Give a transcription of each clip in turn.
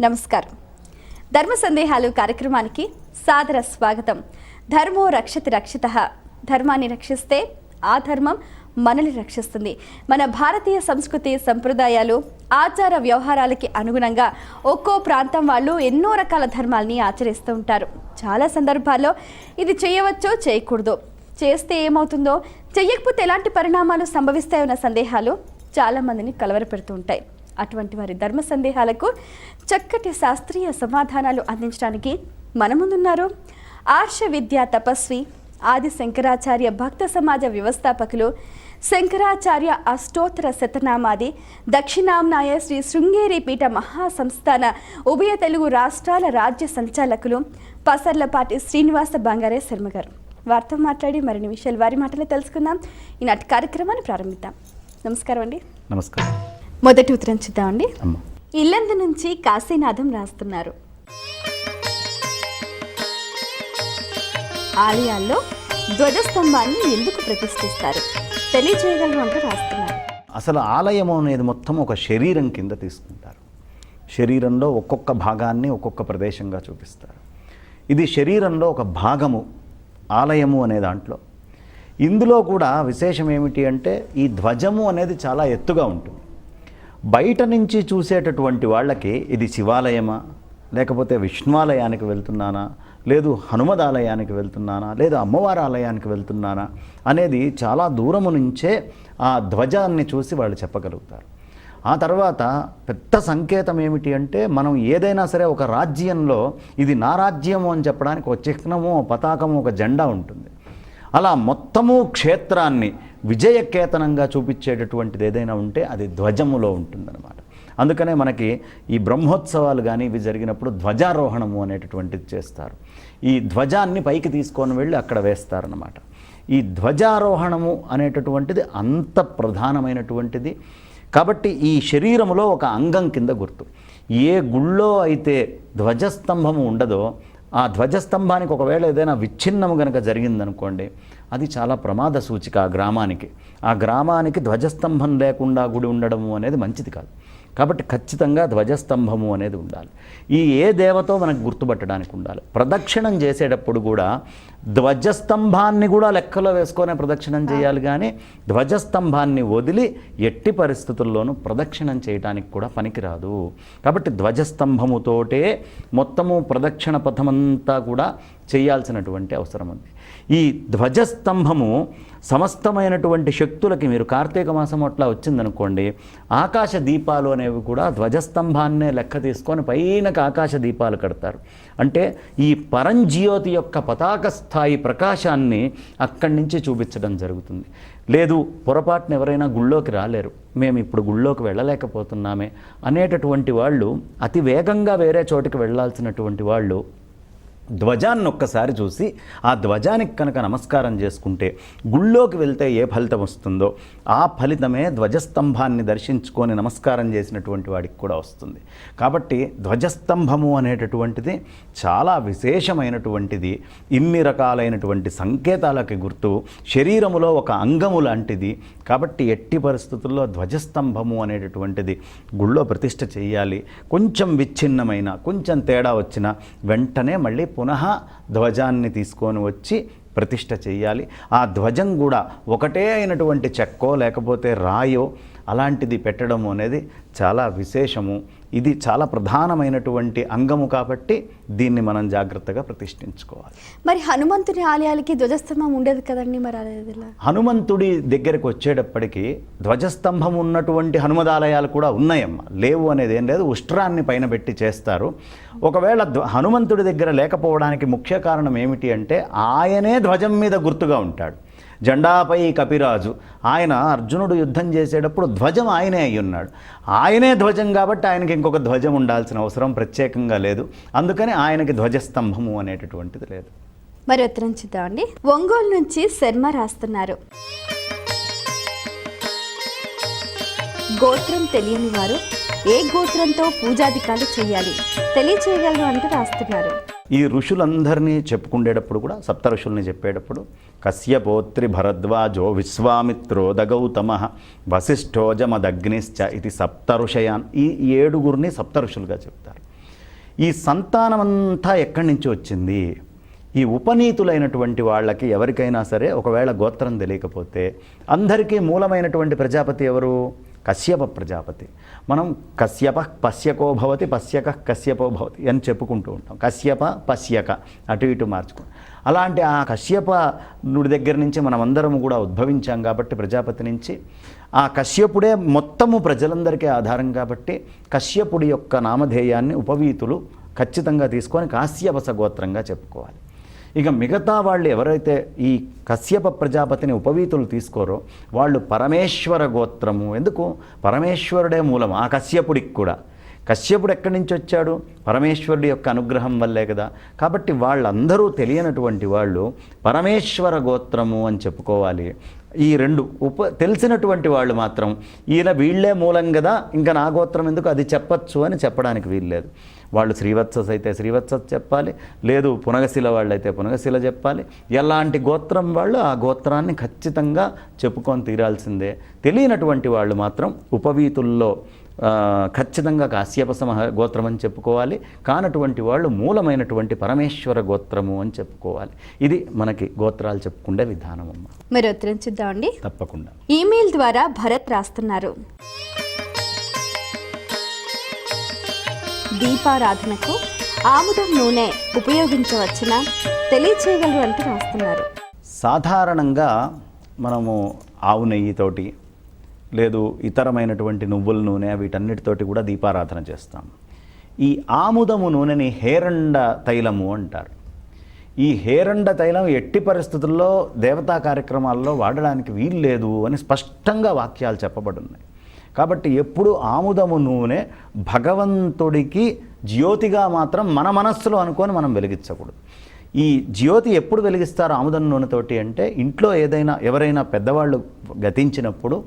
నమస్కారం. ధర్మ సందేహాలు కార్యక్రమానికి సాదర స్వాగతం. ధర్మో రక్షతి రక్షితః. ధర్మాన్ని రక్షిస్తే ఆ ధర్మం మనల్ని రక్షిస్తుంది. మన భారతీయ సంస్కృతి సంప్రదాయాలు ఆచార వ్యవహారాలకి అనుగుణంగా ఒక్కో ప్రాంతం వాళ్ళు ఎన్నో రకాల ధర్మాల్ని ఆచరిస్తూ ఉంటారు. చాలా సందర్భాల్లో ఇది చేయవచ్చో చేయకూడదో, చేస్తే ఏమవుతుందో, చెయ్యకపోతే ఎలాంటి పరిణామాలు సంభవిస్తాయన్న సందేహాలు చాలామందిని కలవరపెడుతూ ఉంటాయి. అటువంటి వారి ధర్మ సందేహాలకు చక్కటి శాస్త్రీయ సమాధానాలు అందించడానికి మన ముందున్నారు ఆర్ష విద్యా తపస్వి, ఆది శంకరాచార్య భక్త సమాజ వ్యవస్థాపకులు, శంకరాచార్య అష్టోత్తర శతనామాది, దక్షిణాంనాయ శ్రీ శృంగేరి పీఠ మహాసంస్థాన ఉభయ తెలుగు రాష్ట్రాల రాజ్య సంచాలకులు పసర్లపాటి శ్రీనివాస బంగారే శర్మ గారు. వారితో మాట్లాడి మరిన్ని విషయాలు వారి మాటలో తెలుసుకుందాం. ఈనాటి కార్యక్రమాన్ని ప్రారంభిద్దాం. నమస్కారం అండి. నమస్కారం. మొదటి ఉత్తరం చూద్దామండి. ఇల్లందు నుంచి కాశీనాథం రాస్తున్నారు. ఆలయాల్లో ధ్వజస్తంభాన్ని ఎందుకు ప్రతిష్ఠిస్తారు తెలియజేయగలరు అంటూ రాస్తున్నారు. అసలు ఆలయము అనేది మొత్తం ఒక శరీరం కింద తీసుకుంటారు. శరీరంలో ఒక్కొక్క భాగాన్ని ఒక్కొక్క ప్రదేశంగా చూపిస్తారు. ఇది శరీరంలో ఒక భాగము ఆలయము అనే దాంట్లో. ఇందులో కూడా విశేషం ఏమిటి అంటే ఈ ధ్వజము అనేది చాలా ఎత్తుగా ఉంటుంది. బయట నుంచి చూసేటటువంటి వాళ్ళకి ఇది శివాలయమా, లేకపోతే విష్ణువాలయానికి వెళ్తున్నానా, లేదు హనుమదాలయానికి వెళ్తున్నానా, లేదు అమ్మవారి ఆలయానికి వెళ్తున్నానా అనేది చాలా దూరము నుంచే ఆ ధ్వజాన్ని చూసి వాళ్ళు చెప్పగలుగుతారు. ఆ తర్వాత పెద్ద సంకేతం ఏమిటి అంటే మనం ఏదైనా సరే ఒక రాజ్యంలో ఇది నా రాజ్యము అని చెప్పడానికి ఒక చిహ్నము, పతాకము, ఒక జెండా ఉంటుంది. అలా మొత్తము క్షేత్రాన్ని విజయకేతనంగా చూపించేటటువంటిది ఏదైనా ఉంటే అది ధ్వజములో ఉంటుందన్నమాట. అందుకనే మనకి ఈ బ్రహ్మోత్సవాలు కానీ ఇవి జరిగినప్పుడు ధ్వజారోహణము అనేటటువంటిది చేస్తారు. ఈ ధ్వజాన్ని పైకి తీసుకొని వెళ్ళి అక్కడ వేస్తారన్నమాట. ఈ ధ్వజారోహణము అనేటటువంటిది అంత ప్రధానమైనటువంటిది. కాబట్టి ఈ శరీరములో ఒక అంగం కింద గుర్తు. ఏ గుళ్ళో అయితే ధ్వజస్తంభము ఉండదో ఆ ధ్వజస్తంభానికి ఒకవేళ ఏదైనా విచ్ఛిన్నము కనుక జరిగిందనుకోండి, అది చాలా ప్రమాద సూచిక ఆ గ్రామానికి ధ్వజస్తంభం లేకుండా గుడి ఉండడము అనేది మంచిది కాదు. కాబట్టి ఖచ్చితంగా ధ్వజస్తంభము అనేది ఉండాలి. ఈ ఏ దేవతో మనకు గుర్తుపట్టడానికి ఉండాలి. ప్రదక్షిణం చేసేటప్పుడు కూడా ధ్వజస్తంభాన్ని కూడా లెక్కలో వేసుకొనే ప్రదక్షిణం చేయాలి, కానీ ధ్వజస్తంభాన్ని వదిలి ఎట్టి పరిస్థితుల్లోనూ ప్రదక్షిణం చేయడానికి కూడా పనికిరాదు. కాబట్టి ధ్వజస్తంభముతోటే మొత్తము ప్రదక్షిణ పథమంతా కూడా చేయాల్సినటువంటి అవసరం ఉంది. ఈ ధ్వజస్తంభము సమస్తమైనటువంటి శక్తులకి, మీరు కార్తీక మాసం అట్లా వచ్చిందనుకోండి, ఆకాశ దీపాలు అనేవి కూడా ధ్వజస్తంభాన్నే లెక్క తీసుకొని పైనకి ఆకాశ దీపాలు కడతారు. అంటే ఈ పరంజ్యోతి యొక్క పతాక స్థాయి ప్రకాశాన్ని అక్కడి నుంచి చూపించడం జరుగుతుంది. లేదు పొరపాటున ఎవరైనా గుళ్ళోకి రాలేరు, మేము ఇప్పుడు గుళ్ళోకి వెళ్ళలేకపోతున్నామే అనేటటువంటి వాళ్ళు, అతి వేగంగా వేరే చోటికి వెళ్ళాల్సినటువంటి వాళ్ళు ధ్వజాన్ని ఒక్కసారి చూసి ఆ ధ్వజానికి కనుక నమస్కారం చేసుకుంటే గుళ్ళోకి వెళ్తే ఏ ఫలితం వస్తుందో ఆ ఫలితమే ధ్వజస్తంభాన్ని దర్శించుకొని నమస్కారం చేసినటువంటి వాడికి కూడా వస్తుంది. కాబట్టి ధ్వజస్తంభము అనేటటువంటిది చాలా విశేషమైనటువంటిది. ఇన్ని రకాలైనటువంటి సంకేతాలకి గుర్తు, శరీరములో ఒక అంగము లాంటిది. కాబట్టి ఎట్టి పరిస్థితుల్లో ధ్వజస్తంభము అనేటటువంటిది గుళ్ళో ప్రతిష్ఠ చేయాలి. కొంచెం విచ్ఛిన్నమైన, కొంచెం తేడా వచ్చినా వెంటనే మళ్ళీ పునః ధ్వజాన్ని తీసుకొని వచ్చి ప్రతిష్ఠ చేయాలి. ఆ ధ్వజం కూడా ఒకటే అయినటువంటి చెక్కో లేకపోతే రాయో అలాంటిది పెట్టడము అనేది చాలా విశేషము. ఇది చాలా ప్రధానమైనటువంటి అంగము కాబట్టి దీన్ని మనం జాగ్రత్తగా ప్రతిష్ఠించుకోవాలి. మరి హనుమంతుని ఆలయాలకి ధ్వజస్తంభం ఉండేది కదండి, మరి హనుమంతుడి దగ్గరికి వచ్చేటప్పటికి ధ్వజస్తంభం ఉన్నటువంటి హనుమదాలయాలు కూడా ఉన్నాయమ్మా. లేవు అనేది ఏం లేదు, ఉష్ట్రాన్ని పైన పెట్టి చేస్తారు. ఒకవేళ హనుమంతుడి దగ్గర లేకపోవడానికి ముఖ్య కారణం ఏమిటి అంటే ఆయనే ధ్వజం మీద గుర్తుగా ఉంటాడు. జెండాపై కపిరాజు, ఆయన అర్జునుడు యుద్ధం చేసేటప్పుడు ధ్వజం ఆయనే అయి ఉన్నాడు. ఆయనే ధ్వజం కాబట్టి ఆయనకి ఇంకొక ధ్వజం ఉండాల్సిన అవసరం ప్రత్యేకంగా లేదు. అందుకని ఆయనకి ధ్వజస్తంభము అనేటటువంటిది లేదు. మరి ఉత్తరం చూద్దామండి. ఒంగోలు నుంచి శర్మ రాస్తున్నారు. గోత్రం తెలియని వారు ఏ గోత్రంతో పూజాధికాలు చేయాలి తెలియచేయగలరు అంటూ రాస్తున్నారు. ఈ ఋషులందరినీ చెప్పుకుండేటప్పుడు కూడా, సప్త ఋషుల్ని చెప్పేటప్పుడు కశ్యపోత్రి భరద్వాజో విశ్వామిత్రో దగౌతమ వశిష్ఠోజమదగ్నిశ్చ ఇది సప్త ఋషయాన్, ఈ 7గురిని సప్త ఋషులుగా చెప్తారు. ఈ సంతానమంతా ఎక్కడి నుంచి వచ్చింది? ఈ ఉపనీతులైనటువంటి వాళ్ళకి ఎవరికైనా సరే ఒకవేళ గోత్రం తెలియకపోతే అందరికీ మూలమైనటువంటి ప్రజాపతి ఎవరు? కశ్యప ప్రజాపతి. మనం కశ్యప పశ్యకో భవతి, పశ్యక కశ్యపో భవతి అని చెప్పుకుంటూ ఉంటాం. కశ్యప పశ్యక అటు ఇటు మార్చుకుంటాం. అలాంటి ఆ కశ్యపనుడి దగ్గర నుంచి మనమందరము కూడా ఉద్భవించాం కాబట్టి ప్రజాపతి నుంచి ఆ కశ్యపుడే మొత్తము ప్రజలందరికీ ఆధారం కాబట్టి కశ్యపుడి యొక్క నామధేయాన్ని ఉపవీతులు ఖచ్చితంగా తీసుకొని కాశ్యపస గోత్రంగా చెప్పుకోవాలి. ఇక మిగతా వాళ్ళు ఎవరైతే ఈ కశ్యప ప్రజాపతిని ఉపవీతులు తీసుకోరో వాళ్ళు పరమేశ్వర గోత్రము. ఎందుకు? పరమేశ్వరుడే మూలం ఆ కశ్యపుడికి కూడా. కశ్యపుడు ఎక్కడి నుంచి వచ్చాడు? పరమేశ్వరుడి యొక్క అనుగ్రహం వల్లే కదా. కాబట్టి వాళ్ళందరూ తెలియనటువంటి వాళ్ళు పరమేశ్వర గోత్రము అని చెప్పుకోవాలి. ఈ రెండు తెలిసినటువంటి వాళ్ళు మాత్రం వీళ్ళే మూలం కదా, ఇంకా నా గోత్రం ఎందుకు, అది చెప్పచ్చు అని చెప్పడానికి వీల్లేదు. వాళ్ళు శ్రీవత్సస్ అయితే శ్రీవత్సస్ చెప్పాలి, లేదు పునగశిల వాళ్ళు అయితే పునగశిల చెప్పాలి. ఎలాంటి గోత్రం వాళ్ళు ఆ గోత్రాన్ని ఖచ్చితంగా చెప్పుకొని తీరాల్సిందే. తెలియనటువంటి వాళ్ళు మాత్రం ఉపవీతుల్లో ఖచ్చితంగా కాశ్యపస గోత్రం అని చెప్పుకోవాలి. కానటువంటి వాళ్ళు మూలమైనటువంటి పరమేశ్వర గోత్రము అని చెప్పుకోవాలి. ఇది మనకి గోత్రాలు చెప్పుకునే విధానం అమ్మ. మరి ఉత్తరం చూద్దామండి. తప్పకుండా. ఈమెయిల్ ద్వారా భరత్ రాస్తున్నారు, దీపారాధనకు ఆముదం నూనె ఉపయోగించవచ్చునా తెలియచేయగలరు అంటూ రాస్తున్నారు. సాధారణంగా మనము ఆవు నెయ్యితోటి లేదు ఇతరమైనటువంటి నువ్వుల నూనె వీటన్నిటితోటి కూడా దీపారాధన చేస్తాం. ఈ ఆముదము నూనెని హేరండ తైలము అంటారు. ఈ హేరండ తైలం ఎట్టి పరిస్థితుల్లో దేవతా కార్యక్రమాల్లో వాడడానికి వీల్లేదు అని స్పష్టంగా వాక్యాలు చెప్పబడున్నాయి. కాబట్టి ఎప్పుడు ఆముదము నూనె భగవంతుడికి జ్యోతిగా మాత్రం మన మనస్సులో అనుకొని మనం వెలిగించకూడదు. ఈ జ్యోతి ఎప్పుడు వెలిగిస్తారు ఆముదం నూనెతోటి అంటే ఇంట్లో ఎవరైనా పెద్దవాళ్ళు గతించినప్పుడు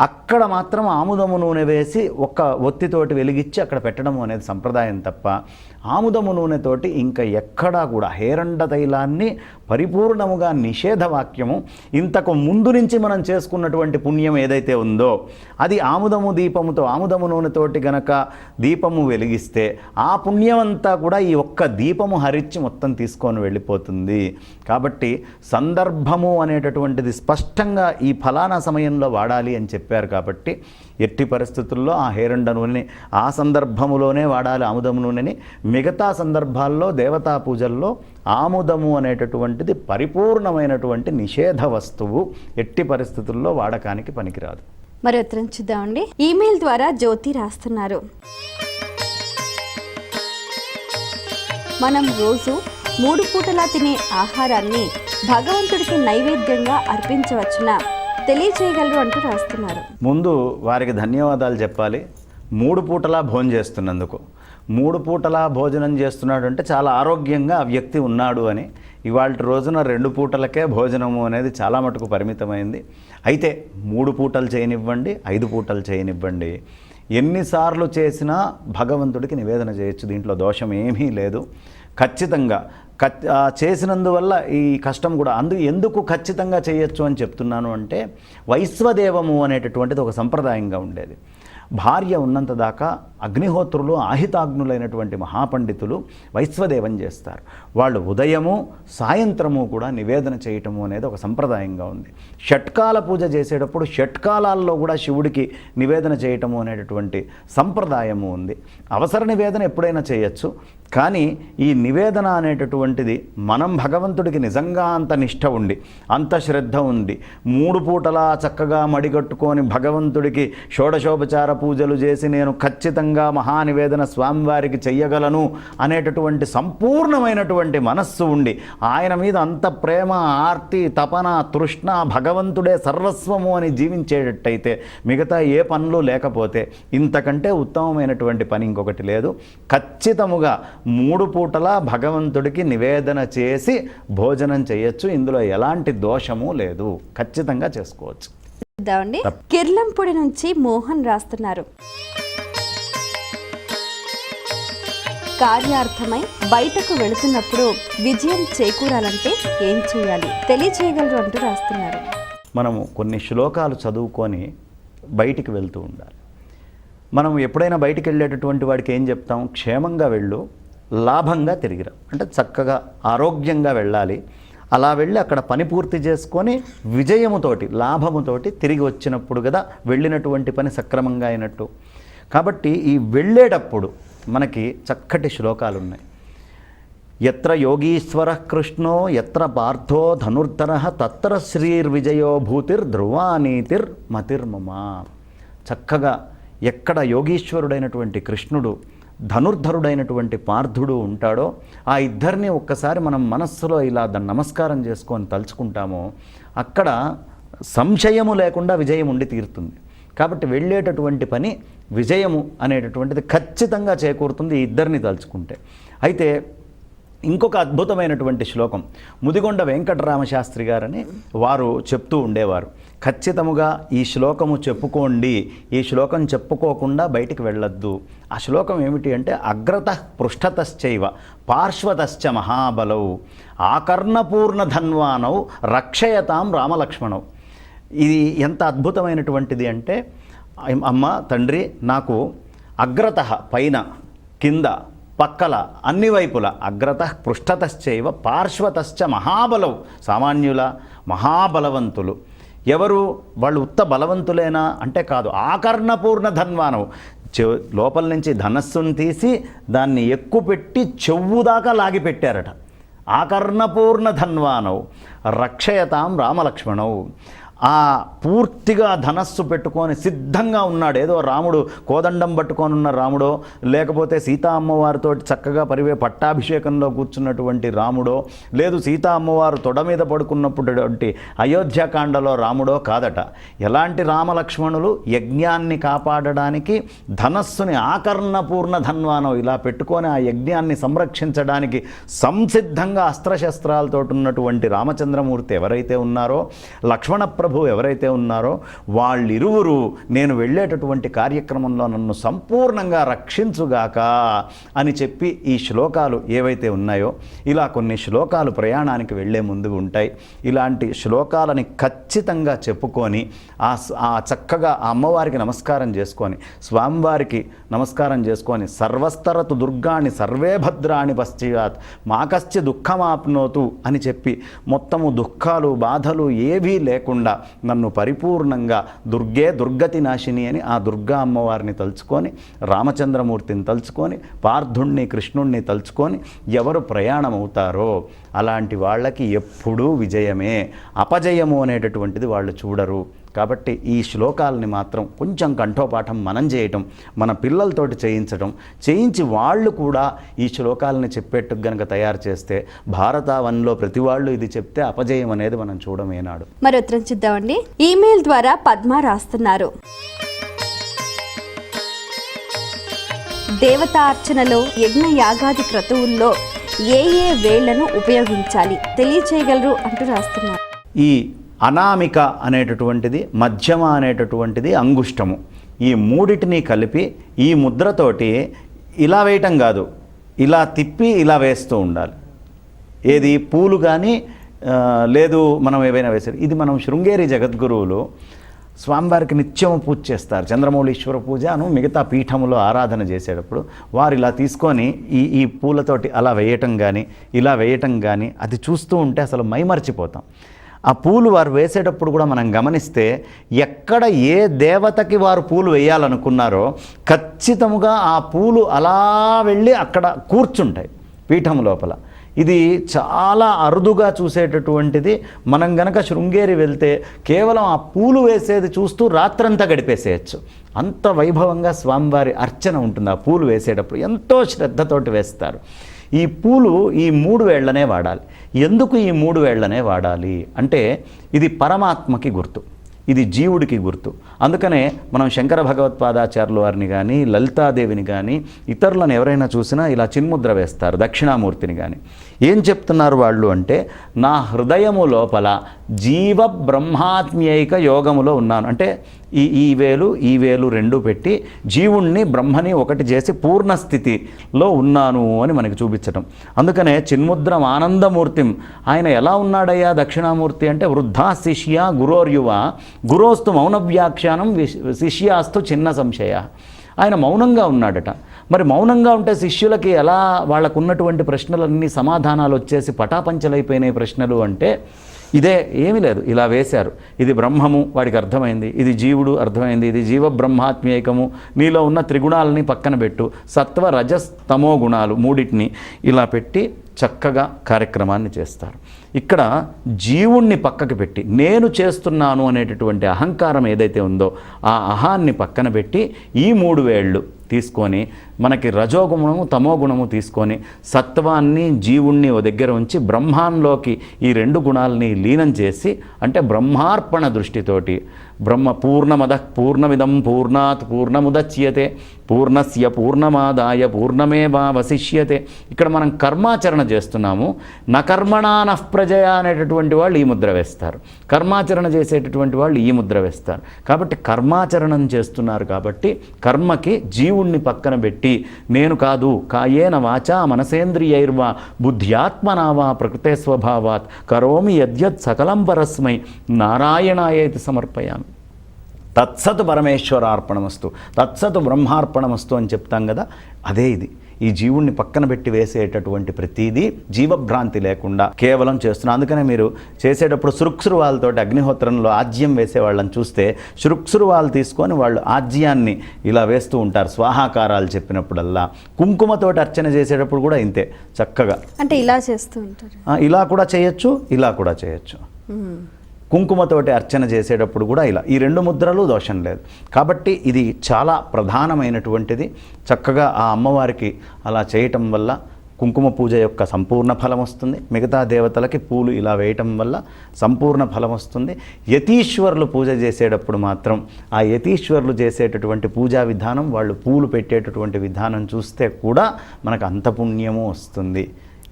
అక్కడ మాత్రం ఆముదము నూనె వేసి ఒక ఒత్తితోటి వెలిగించి అక్కడ పెట్టడము అనేది సంప్రదాయం తప్ప ఆముదము నూనెతోటి ఇంకా ఎక్కడా కూడా హేరండ తైలాన్ని పరిపూర్ణముగా నిషేధవాక్యము. ఇంతకు ముందు నుంచి మనం చేసుకున్నటువంటి పుణ్యం ఏదైతే ఉందో అది ఆముదము దీపముతో ఆముదము నూనెతోటి గనక దీపము వెలిగిస్తే ఆ పుణ్యం అంతా కూడా ఈ ఒక్క దీపము హరించి మొత్తం తీసుకొని వెళ్ళిపోతుంది. కాబట్టి సందర్భము అనేటటువంటిది స్పష్టంగా ఈ ఫలానా సమయంలో వాడాలి అని చెప్పారు. కాబట్టి ఎట్టి పరిస్థితుల్లో ఆ హేరండ నూనెని ఆ సందర్భములోనే వాడాలి ఆముదము నూనెని. మిగతా సందర్భాల్లో దేవతా పూజల్లో ఆముదము అనేటటువంటిది పరిపూర్ణమైనటువంటి నిషేధ వస్తువు, ఎట్టి పరిస్థితుల్లో వాడకానికి పనికిరాదు. మరి ఉత్తరం చూద్దామండి. ఈమెయిల్ ద్వారా జ్యోతి రాస్తున్నారు, మనం రోజు 3 పూటలా తినే ఆహారాన్ని భగవంతుడికి నైవేద్యంగా అర్పించవచ్చునా తెలియచేయగలరు అంటూ రాస్తున్నారు. ముందు వారికి ధన్యవాదాలు చెప్పాలి 3 పూటలా భోజనం చేస్తున్నందుకు. 3 పూటలా భోజనం చేస్తున్నాడు అంటే చాలా ఆరోగ్యంగా ఆ వ్యక్తి ఉన్నాడు అని. ఇవాళ రోజున 2 పూటలకే భోజనము అనేది చాలా మటుకు పరిమితమైంది. అయితే 3 పూటలు చేయనివ్వండి, 5 పూటలు చేయనివ్వండి, ఎన్నిసార్లు చేసినా భగవంతుడికి నివేదన చేయొచ్చు. దీంట్లో దోషం ఏమీ లేదు. ఖచ్చితంగా చేసినందువల్ల ఈ కష్టం కూడా ఎందుకు ఖచ్చితంగా చేయొచ్చు అని చెప్తున్నాను అంటే వైశ్వదేవము అనేటటువంటిది ఒక సంప్రదాయంగా ఉండేది. భార్య ఉన్నంత దాకా అగ్నిహోత్రులు ఆహితాగ్నులైనటువంటి మహాపండితులు వైశ్వదేవం చేస్తారు. వాళ్ళు ఉదయము సాయంత్రము కూడా నివేదన చేయటము అనేది ఒక సంప్రదాయంగా ఉంది. షట్కాల పూజ చేసేటప్పుడు షట్కాలాల్లో కూడా శివుడికి నివేదన చేయటము అనేటటువంటి సంప్రదాయము ఉంది. అవసర నివేదన ఎప్పుడైనా చేయొచ్చు. కానీ ఈ నివేదన అనేటటువంటిది మనం భగవంతుడికి నిజంగా అంత నిష్ఠ ఉండి అంత శ్రద్ధ ఉంది 3 పూటలా చక్కగా మడిగట్టుకొని భగవంతుడికి షోడశోపచార పూజలు చేసి నేను ఖచ్చితంగా మహానివేదన స్వామివారికి చెయ్యగలను అనేటటువంటి సంపూర్ణమైనటువంటి మనస్సు ఉండి ఆయన మీద అంత ప్రేమ, ఆర్తి, తపన, తృష్ణ, భగవంతుడే సర్వస్వము అని జీవించేటట్టయితే మిగతా ఏ పనులు లేకపోతే ఇంతకంటే ఉత్తమమైనటువంటి పని ఇంకొకటి లేదు. ఖచ్చితముగా 3 పూటలా భగవంతుడికి నివేదన చేసి భోజనం చేయొచ్చు. ఇందులో ఎలాంటి దోషము లేదు. ఖచ్చితంగా చేసుకోవచ్చు. కిర్లంపొడి నుంచి మోహన్ రాస్తున్నారు, కార్యార్థమై బయటకు వెళుతున్నప్పుడు విజయం చేకూరాలంటే ఏం చేయాలి తెలియచేయగలరు అంటూ రాస్తున్నారు. మనము కొన్ని శ్లోకాలు చదువుకొని బయటికి వెళ్తూ ఉండాలి. మనం ఎప్పుడైనా బయటికి వెళ్ళేటటువంటి వాడికి ఏం చెప్తాం? క్షేమంగా వెళ్ళు, లాభంగా తిరిగిరా, అంటే చక్కగా ఆరోగ్యంగా వెళ్ళాలి. అలా వెళ్ళి అక్కడ పని పూర్తి చేసుకొని విజయముతోటి లాభముతోటి తిరిగి వచ్చినప్పుడు కదా వెళ్ళినటువంటి పని సక్రమంగా అయినట్టు. కాబట్టి ఈ వెళ్ళేటప్పుడు మనకి చక్కటి శ్లోకాలు ఉన్నాయి. ఎత్ర యోగీశ్వర కృష్ణో ఎత్ర పార్థో ధనుర్ధర తత్ర శ్రీర్విజయో భూతిర్ ధ్రువానీతిర్ మతిర్మమ. చక్కగా ఎక్కడ యోగీశ్వరుడైనటువంటి కృష్ణుడు, ధనుర్ధరుడైనటువంటి పార్థుడు ఉంటాడో ఆ ఇద్దరిని ఒక్కసారి మనం మనస్సులో ఇలా దాన్ని నమస్కారం చేసుకొని తలుచుకుంటామో అక్కడ సంశయము లేకుండా విజయం ఉండి తీరుతుంది. కాబట్టి వెళ్ళేటటువంటి పని విజయము అనేటటువంటిది ఖచ్చితంగా చేకూరుతుంది ఈ ఇద్దరిని తలుచుకుంటే. అయితే ఇంకొక అద్భుతమైనటువంటి శ్లోకం ముదిగొండ వెంకటరామశాస్త్రి గారని వారు చెప్తూ ఉండేవారు. ఖచ్చితముగా ఈ శ్లోకము చెప్పుకోండి, ఈ శ్లోకం చెప్పుకోకుండా బయటికి వెళ్ళొద్దు. ఆ శ్లోకం ఏమిటి అంటే అగ్రత పృష్ఠతశ్చైవ పార్శ్వతశ్చ మహాబలౌ ఆకర్ణపూర్ణ ధన్వానౌ రక్షయతాం రామలక్ష్మణౌ. ఇది ఎంత అద్భుతమైనటువంటిది అంటే, అమ్మ తండ్రి నాకు అగ్రత పైన కింద పక్కల అన్ని వైపుల అగ్రత పృష్ఠతశ్చైవ పార్శ్వతశ్చ మహాబలౌ సామాన్యుల మహాబలవంతులు. ఎవరు వాళ్ళు? ఉత్త బలవంతులేనా అంటే కాదు, ఆకర్ణపూర్ణ ధన్వానవు. లోపల నుంచి ధనస్సును తీసి దాన్ని ఎక్కుపెట్టి చెవు దాకా లాగి పెట్టారట. ఆకర్ణపూర్ణ ధన్వానవు రక్షయతాం రామలక్ష్మణవు. ఆ పూర్తిగా ధనస్సు పెట్టుకొని సిద్ధంగా ఉన్నాడు. ఏదో రాముడు కోదండం పట్టుకొని ఉన్న రాముడో, లేకపోతే సీతా అమ్మవారితో చక్కగా పట్టాభిషేకంలో కూర్చున్నటువంటి రాముడో, లేదు సీతా అమ్మవారు తొడ మీద పడుకున్నప్పుడు అయోధ్యకాండలో రాముడో కాదట. ఎలాంటి రామలక్ష్మణులు? యజ్ఞాన్ని కాపాడడానికి ధనస్సుని ఆకర్ణపూర్ణ ధన్వానం ఇలా పెట్టుకొని ఆ యజ్ఞాన్ని సంరక్షించడానికి సంసిద్ధంగా అస్త్రశస్త్రాలతో ఉన్నటువంటి రామచంద్రమూర్తి ఎవరైతే ఉన్నారో, లక్ష్మణ ప్రభు ఎవరైతే ఉన్నారో వాళ్ళిరువురు నేను వెళ్ళేటటువంటి కార్యక్రమంలో నన్ను సంపూర్ణంగా రక్షించుగాక అని చెప్పి ఈ శ్లోకాలు ఏవైతే ఉన్నాయో, ఇలా కొన్ని శ్లోకాలు ప్రయాణానికి వెళ్ళే ముందు ఉంటాయి. ఇలాంటి శ్లోకాలని ఖచ్చితంగా చెప్పుకొని ఆ చక్కగా ఆ అమ్మవారికి నమస్కారం చేసుకొని, స్వామివారికి నమస్కారం చేసుకొని, సర్వస్తరతు దుర్గాణి సర్వే భద్రాణి పశ్చాత్ మాకశ్చి దుఃఖమాప్నోతు అని చెప్పి మొత్తము దుఃఖాలు బాధలు ఏవీ లేకుండా నన్ను పరిపూర్ణంగా దుర్గే దుర్గతి నాశిని అని ఆ దుర్గా అమ్మవారిని తలుచుకొని, రామచంద్రమూర్తిని తలుచుకొని, పార్థుణ్ణి కృష్ణుణ్ణి తలుచుకొని ఎవరు ప్రయాణం అవుతారో అలాంటి వాళ్ళకి ఎప్పుడూ విజయమే, అపజయము అనేటటువంటిది వాళ్ళు చూడరు. కాబట్టి ఈ శ్లోకాలని మాత్రం కొంచెం కంఠోపాఠం మనం చేయటం, మన పిల్లలతోటి చేయించి వాళ్ళు కూడా ఈ శ్లోకాలని చెప్పేట్టు గనక తయారు చేస్తే భారతావనిలో ప్రతి వాళ్ళు ఇది చెప్తే అపజయం అనేది మనం చూడమేనాడు. మరి ఉత్తరం చూద్దామండి. ఈమెయిల్ ద్వారా పద్మ రాస్తున్నారు. దేవతార్చనలో యజ్ఞ యాగాది క్రతువుల్లో ఏ వేళ్లను ఉపయోగించాలి తెలియచేయగలరు అంటూ రాస్తున్నారు. ఈ అనామిక అనేటటువంటిది, మధ్యమ అనేటటువంటిది, అంగుష్టము, ఈ మూడిటిని కలిపి ఈ ముద్రతోటి ఇలా వేయటం కాదు, ఇలా తిప్పి ఇలా వేస్తూ ఉండాలి. ఏది పూలు కానీ లేదు మనం ఏవైనా వేసారు. ఇది మనం శృంగేరి జగద్గురువులు స్వామివారికి నిత్యం పూజ చేస్తారు. చంద్రమౌళీశ్వర పూజను మిగతా పీఠములో ఆరాధన చేసేటప్పుడు వారు ఇలా తీసుకొని ఈ పూలతోటి అలా వేయటం కానీ ఇలా వేయటం కానీ అది చూస్తూ ఉంటే అసలు మైమర్చిపోతాం. ఆ పూలు వారు వేసేటప్పుడు కూడా మనం గమనిస్తే ఎక్కడ ఏ దేవతకి వారు పూలు వేయాలనుకున్నారో ఖచ్చితంగా ఆ పూలు అలా వెళ్ళి అక్కడ కూర్చుంటాయి పీఠం లోపల. ఇది చాలా అరుదుగా చూసేటటువంటిది. మనం గనక శృంగేరి వెళ్తే కేవలం ఆ పూలు వేసేది చూస్తూ రాత్రంతా గడిపేసేయచ్చు. అంత వైభవంగా స్వామివారి అర్చన ఉంటుంది. ఆ పూలు వేసేటప్పుడు ఎంతో శ్రద్ధతోటి వేస్తారు. ఈ పూలు ఈ 3 వేళ్లనే వాడాలి. ఎందుకు ఈ 3 వేళ్లనే వాడాలి అంటే ఇది పరమాత్మకి గుర్తు, ఇది జీవుడికి గుర్తు. అందుకనే మనం శంకర భగవత్పాదాచార్యుల వారిని కానీ లలితాదేవిని కానీ ఇతరులను ఎవరైనా చూసినా ఇలా చిన్ముద్ర వేస్తారు. దక్షిణామూర్తిని కానీ ఏం చెప్తున్నారు వాళ్ళు అంటే, నా హృదయము లోపల జీవ బ్రహ్మాత్మ్యైక యోగములో ఉన్నాను అంటే ఈ వేలు రెండు పెట్టి జీవుణ్ణి బ్రహ్మని ఒకటి చేసి పూర్ణస్థితిలో ఉన్నాను అని మనకి చూపించటం. అందుకనే చిన్ముద్రం ఆనందమూర్తిం, ఆయన ఎలా ఉన్నాడయ్యా దక్షిణామూర్తి అంటే వృద్ధా శిష్య గురోర్యువ గురోస్తు మౌన వ్యాఖ్యానం శిష్యాస్తు చిన్న సంశయ. ఆయన మౌనంగా ఉన్నాడట. మరి మౌనంగా ఉంటే శిష్యులకి ఎలా వాళ్ళకు ఉన్నటువంటి ప్రశ్నలన్నీ సమాధానాలు వచ్చేసి పటాపంచలైపోయినాయి ప్రశ్నలు అంటే ఇదే ఏమీ లేదు, ఇలా వేశారు. ఇది బ్రహ్మము వాడికి అర్థమైంది, ఇది జీవుడు అర్థమైంది, ఇది జీవ బ్రహ్మాత్మేకము, నీలో ఉన్న త్రిగుణాలని పక్కన పెట్టు, సత్వ రజస్ తమో గుణాలు మూడింటిని ఇలా పెట్టి చక్కగా కార్యక్రమాన్ని చేస్తారు. ఇక్కడ జీవుణ్ణి పక్కకు పెట్టి నేను చేస్తున్నాను అనేటటువంటి అహంకారం ఏదైతే ఉందో ఆ అహాన్ని పక్కన పెట్టి ఈ 3 వేళ్ళు తీసుకొని మనకి రజోగుణము తమో గుణము తీసుకొని సత్వాన్ని జీవుణ్ణి ఓ దగ్గర ఉంచి బ్రహ్మాంలోకి ఈ 2 గుణాలని లీనం చేసి, అంటే బ్రహ్మార్పణ దృష్టితోటి బ్రహ్మ పూర్ణమద పూర్ణమిదం పూర్ణాత్ పూర్ణముదచ్యతే పూర్ణస్య పూర్ణమాదాయ పూర్ణమేవావశిష్యతే. ఇక్కడ మనం కర్మాచరణ చేస్తున్నాము. నకర్మణా నఃప్రజయ అనేటటువంటి వాళ్ళు ఈ ముద్ర వేస్తారు, కర్మాచరణ చేసేటటువంటి వాళ్ళు ఈ ముద్ర వేస్తారు. కాబట్టి కర్మాచరణం చేస్తున్నారు కాబట్టి కర్మకి జీవుణ్ణి పక్కన పెట్టి నేను కాదు కాయేన వాచా మనసేంద్రియైర్వా బుద్ధ్యాత్మనావా ప్రకృతే స్వభావాత్ కరోమి యద్యత్ సకలం పరస్మై నారాయణాయేతి సమర్పయామి. తత్సత్ పరమేశ్వరార్పణమస్తు, తత్సత్ బ్రహ్మార్పణమస్తు అని చెప్తాం కదా, అదే ఇది. ఈ జీవుణ్ణి పక్కన పెట్టి వేసేటటువంటి ప్రతిదీ జీవభ్రాంతి లేకుండా కేవలం చేస్తున్నాం. అందుకనే మీరు చేసేటప్పుడు శృక్సురువాలతోటి అగ్నిహోత్రంలో ఆజ్యం వేసేవాళ్ళని చూస్తే శృక్సురువాలు తీసుకొని వాళ్ళు ఆజ్యాన్ని ఇలా వేస్తూ ఉంటారు స్వాహాకారాలు చెప్పినప్పుడల్లా. కుంకుమతోటి అర్చన చేసేటప్పుడు కూడా ఇంతే చక్కగా, అంటే ఇలా చేస్తూ ఉంటారు. ఇలా కూడా చేయొచ్చు, ఇలా కూడా చేయొచ్చు. కుంకుమతోటి అర్చన చేసేటప్పుడు కూడా ఇలా, ఈ 2 ముద్రలు దోషం లేదు. కాబట్టి ఇది చాలా ప్రధానమైనటువంటిది. చక్కగా ఆ అమ్మవారికి అలా చేయటం వల్ల కుంకుమ పూజ యొక్క సంపూర్ణ ఫలం వస్తుంది. మిగతా దేవతలకి పూలు ఇలా వేయటం వల్ల సంపూర్ణ ఫలం వస్తుంది. యతీశ్వరులు పూజ చేసేటప్పుడు మాత్రం ఆ యతీశ్వరులు చేసేటటువంటి పూజా విధానం, వాళ్ళు పూలు పెట్టేటటువంటి విధానం చూస్తే కూడా మనకు అంత పుణ్యము వస్తుంది.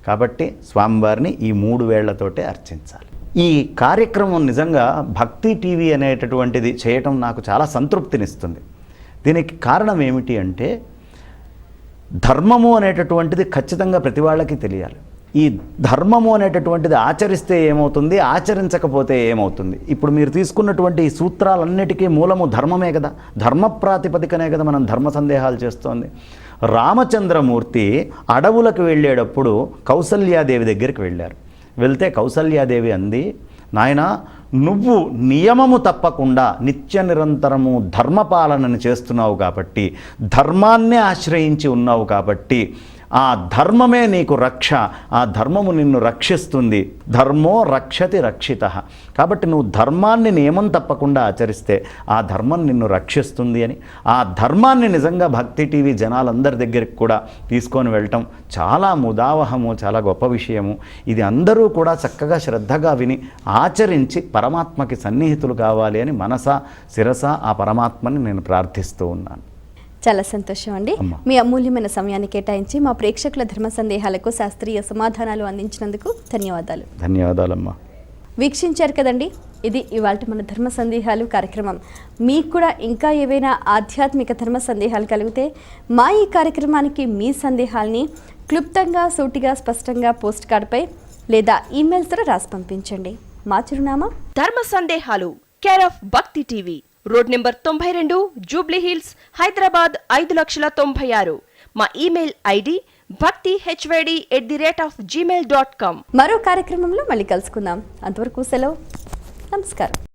కాబట్టి స్వామివారిని ఈ 3 వేళ్లతోటే అర్చించాలి. ఈ కార్యక్రమం నిజంగా భక్తి టీవీ అనేటటువంటిది చేయటం నాకు చాలా సంతృప్తినిస్తుంది. దీనికి కారణం ఏమిటి అంటే ధర్మము అనేటటువంటిది ఖచ్చితంగా ప్రతి వాళ్ళకి తెలియాలి. ఈ ధర్మము అనేటటువంటిది ఆచరిస్తే ఏమవుతుంది, ఆచరించకపోతే ఏమవుతుంది. ఇప్పుడు మీరు తీసుకున్నటువంటి ఈ సూత్రాలన్నిటికీ మూలము ధర్మమే కదా, ధర్మ ప్రాతిపదికనే కదా మనం ధర్మ సందేహాలు చేస్తోంది. రామచంద్రమూర్తి అడవులకు వెళ్ళేటప్పుడు కౌసల్యాదేవి దగ్గరికి వెళ్ళారు. వెళ్తే కౌసల్యాదేవి అంది, నాయనా నువ్వు నియమము తప్పకుండా నిత్య నిరంతరము ధర్మపాలనని చేస్తున్నావు కాబట్టి, ధర్మాన్నే ఆశ్రయించి ఉన్నావు కాబట్టి ఆ ధర్మమే నీకు రక్ష, ఆ ధర్మము నిన్ను రక్షిస్తుంది. ధర్మో రక్షతి రక్షితః. కాబట్టి నువ్వు ధర్మాన్ని నియమం తప్పకుండా ఆచరిస్తే ఆ ధర్మం నిన్ను రక్షిస్తుంది అని, ఆ ధర్మాన్ని నిజంగా భక్తి టీవీ జనాలందరి దగ్గరికి కూడా తీసుకొని వెళ్ళటం చాలా ముదావహము, చాలా గొప్ప విషయము. ఇది అందరూ కూడా చక్కగా శ్రద్ధగా విని ఆచరించి పరమాత్మకి సన్నిహితులు కావాలి అని మనస శిరస ఆ పరమాత్మని నేను ప్రార్థిస్తూ ఉన్నాను. చాలా సంతోషం అండి. మీ అమూల్యమైన సమయాన్ని కేటాయించి మా ప్రేక్షకుల ధర్మ సందేహాలకు శాస్త్రీయ సమాధానాలు అందించినందుకు ధన్యవాదాలు. ధన్యవాదాలమ్మా. వీక్షించారు కదండి, ఇది ఇవాళ మన ధర్మ సందేహాలు కార్యక్రమం. మీకు కూడా ఇంకా ఏవైనా ఆధ్యాత్మిక ధర్మ సందేహాలు కలిగితే మా ఈ కార్యక్రమానికి మీ సందేహాల్ని క్లుప్తంగా సూటిగా స్పష్టంగా పోస్ట్ కార్డుపై లేదా ఈమెయిల్ ద్వారా రాసి పంపించండి. మా చిరునామా ధర్మ సందేహాలు, కేర్ ఆఫ్ భక్తి TV, road number 92, Jubilee hills, Hyderabad 5,96,000. మా ఈమెయిల్ ఐడి bhaktihvd@gmail.com. మరో కార్యక్రమంలో మళ్ళీ కలుసుకుందాం. అంతవరకు సెలవు. నమస్కారం.